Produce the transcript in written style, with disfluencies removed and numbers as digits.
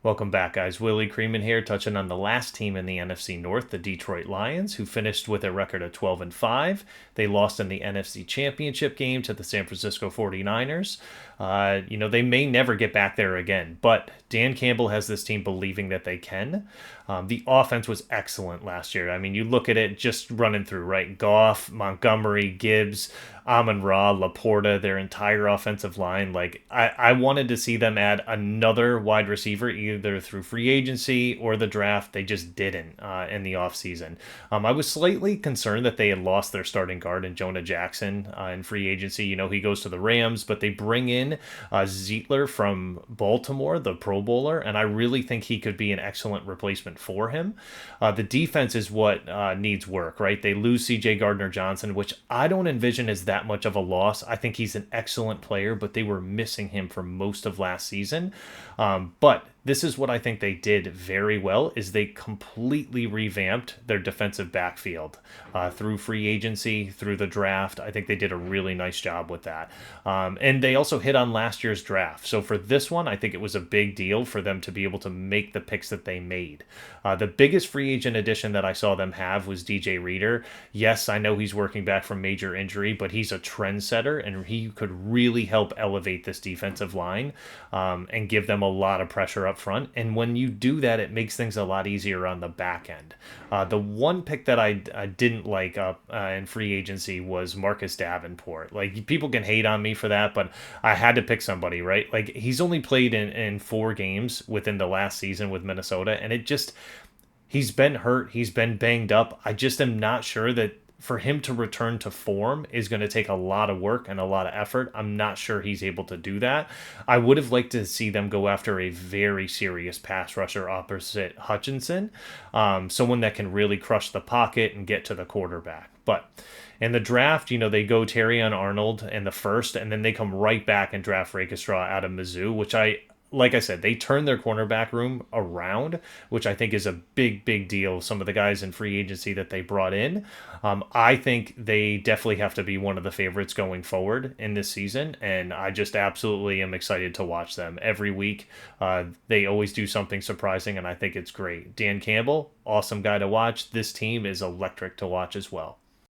Welcome back, guys. Willie Creeman here, touching on the last team in the NFC North, the Detroit Lions, who finished with a record of 12-5. They lost in the NFC Championship game to the San Francisco 49ers. They may never get back there again, but Dan Campbell has this team believing that they can. The offense was excellent last year. I mean, you look at it just running through, right? Goff, Montgomery, Gibbs, Amon-Ra, Laporta, their entire offensive line. Like, I wanted to see them add another wide receiver, either through free agency or the draft. They just didn't in the offseason. I was slightly concerned that they had lost their starting guard in Jonah Jackson in free agency. He goes to the Rams, but they bring in Zietler from Baltimore, the Pro Bowler, and I really think he could be an excellent replacement for him. The defense is what needs work, right? They lose C.J. Gardner-Johnson, which I don't envision as that much of a loss. I think he's an excellent player, but they were missing him for most of last season. But this is what I think they did very well is they completely revamped their defensive backfield through free agency, through the draft. I think they did a really nice job with that. And they also hit on last year's draft. So for this one, I think it was a big deal for them to be able to make the picks that they made. The biggest free agent addition that I saw them have was DJ Reader. Yes, I know he's working back from major injury, but he's a trendsetter and he could really help elevate this defensive line and give them a lot of pressure up front. And when you do that, it makes things a lot easier on the back end. The one pick that I didn't like up in free agency was Marcus Davenport. Like, people can hate on me for that, but I had to pick somebody, right? Like, he's only played in 4 games within the last season with Minnesota, and he's been hurt, he's been banged up. I just am not sure that for him to return to form is going to take a lot of work and a lot of effort. I'm not sure he's able to do that. I would have liked to see them go after a very serious pass rusher opposite Hutchinson, someone that can really crush the pocket and get to the quarterback. But in the draft, they go Terrion Arnold in the first, and then they come right back and draft Rakestraw out of Mizzou, which like I said, they turned their cornerback room around, which I think is a big, big deal. Some of the guys in free agency that they brought in, I think they definitely have to be one of the favorites going forward in this season, and I just absolutely am excited to watch them every week. They always do something surprising, and I think it's great. Dan Campbell, awesome guy to watch. This team is electric to watch as well.